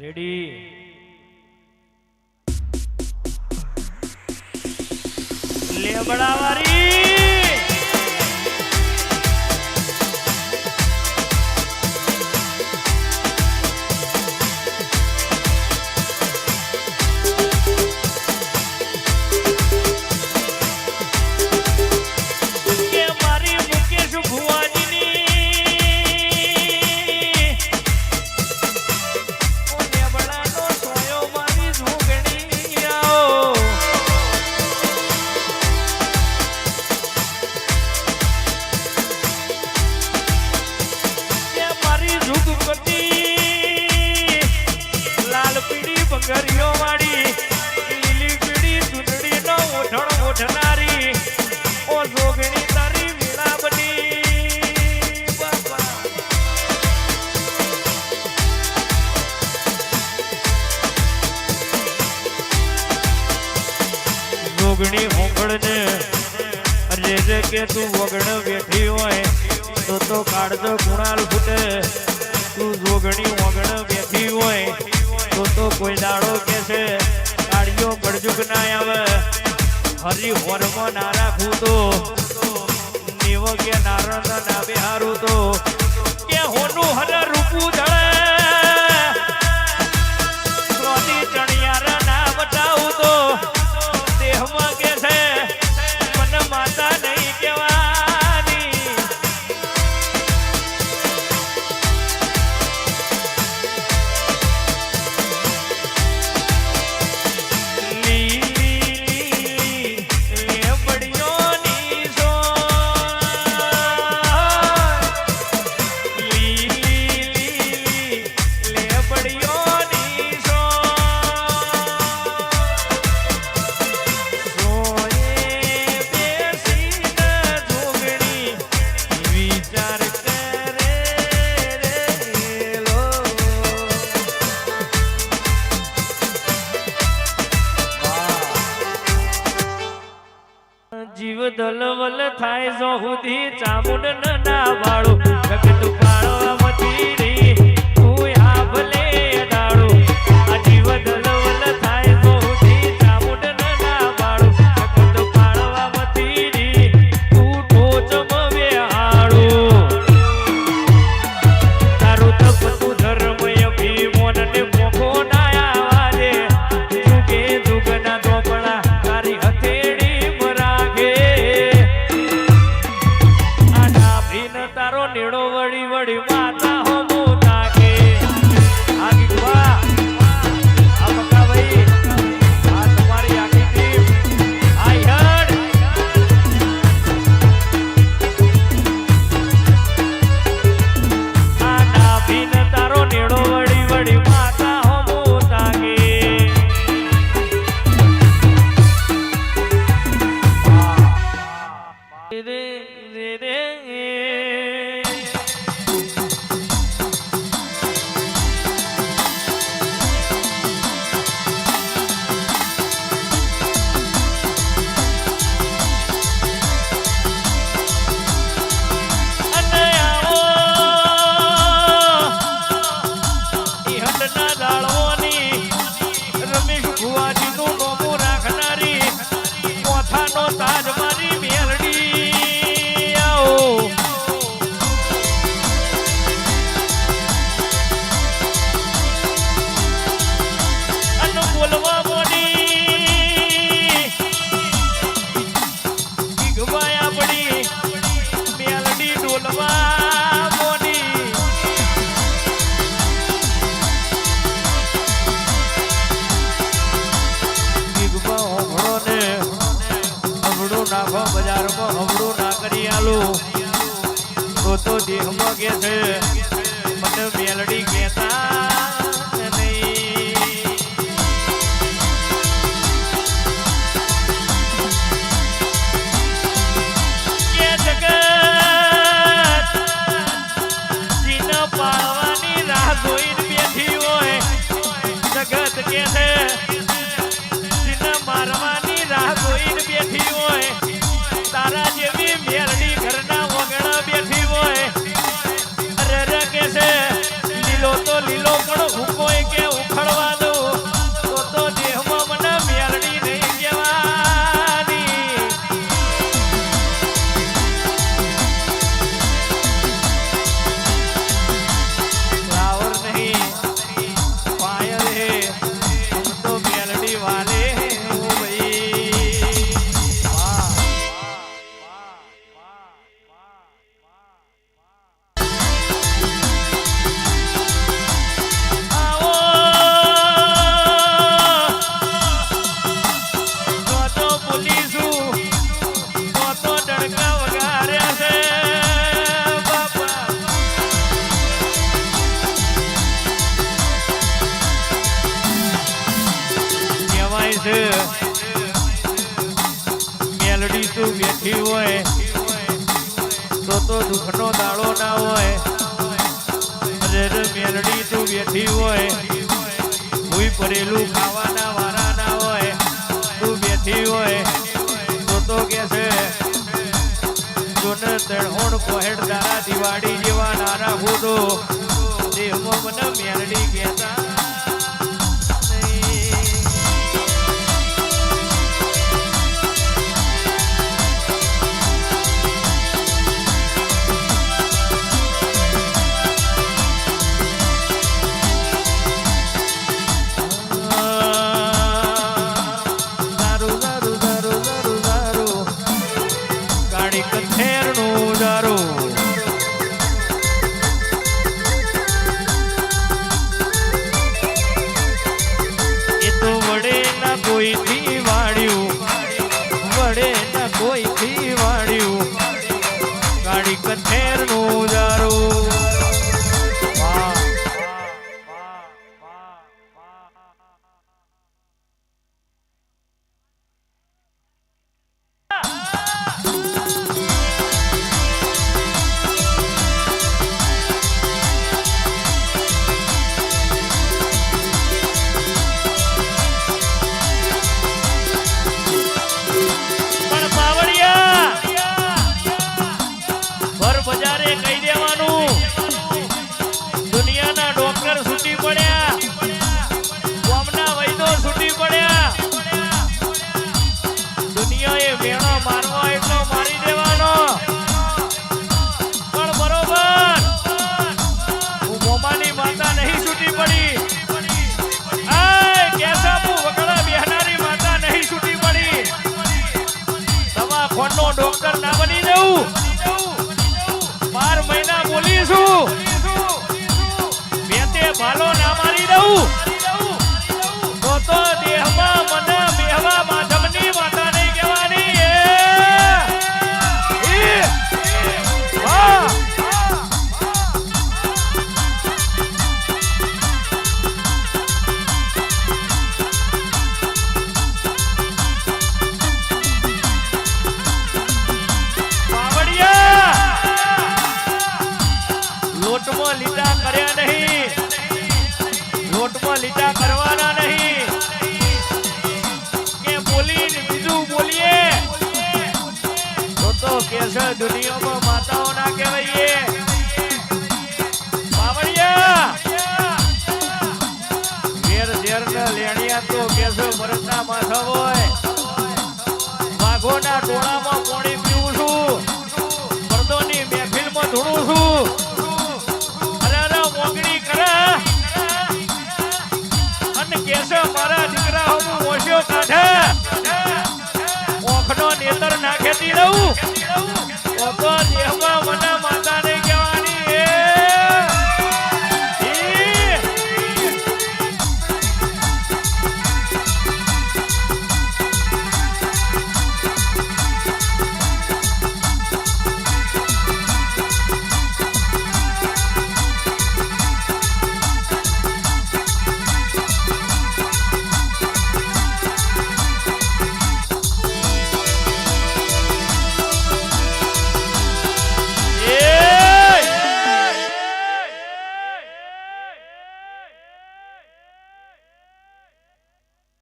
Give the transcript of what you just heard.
ready લેબડાવારી કે તું વગણ બેઠી હોય તો કાઢજો ગુણાલ ફૂટે તું જોગણી વગણ બેઠી હોય તો કોઈ દાડો કે છે કાઢ્યો પડજુક ના આવે હરી હોરમાં ના રાખું તો નીવ કે નારણ ના બેહારું તો કે હોનું હર રૂપું જળે સ્વાદી ચણિયાર ના બતાવું તો દેહમાં કે છે મને માતા નહીં જીવ દલવલ થાય જો હુધી ચામુંડ ના વાળો જગત પાળવા મતી રી તું આ ભલે ડાળો આ જીવ દલવલ થાય જો હુધી ચામુંડ ના વાળો જગત પાળવા મતી રી તું ટોચ મવે હાળો તારું તપ તું ધર્મય ભીમોન ને મોખો ના આવાજે જુગે જુગના ધોપડા તારી હથેળી તારો નેડો વળી વળી માતા હો મોતા કે આગી ગુવા આ બકા ભાઈ આ તમારી આખી ટીમ આઈ હર્ડ આ નાભીન તારો નેડો વળી વળી માતા હો મોતા કે રે રે રે બજારમાં હવડું ના કરી આલું તો દેહમાં કે છે મને મેલડી કહેતા નહીં કે જગત જીના પાળવાની રાહ જોઈને બેઠી હોય જગત કે છે જીના મારવાની રાહ જોઈને બેઠી હોય તારા જેવી મેલડી ઘરના વગણા બેઠી હોય અરે કે છે લીલો તો લીલો તો દુઃખનો દાડો ના હોય અરે મેરડી તું બેઠી હોય ભૂઈ પડેલું ખાવાના વારા ના હોય તું બેઠી હોય તો કે છે જોને તણહોણ પહેડ દારા દિવાળી જેવા નારા હોદો દેહમાં મને મેરડી કહેતા ડોક્ટર ના બની જવું 12 મહિના બોલીશું બેતે ભાલો ના મારી દઉં તો દેહમાં મને બેહવા માધવની માતા નહીં કહેવાની લીટા કર્યા નહીં લોટમાં લીટા કરવાના નહીં કે બોલીને બીજું બોલીએ તો કેસે દુનિયામાં માતાઓ ના કહેવાય બાવળિયા ઘેર ઘેર ના લેણિયા તો કેસે મરદના માથા હોય વાઘોના ટોળામાં પાણી પીવું છું મર્દોની મહેફિલમાં ધૂણું છું મારા દીકરા હું ઓછો કાઢે ઓખનો નેતર નાખેતી રહું તો દેહમાં મને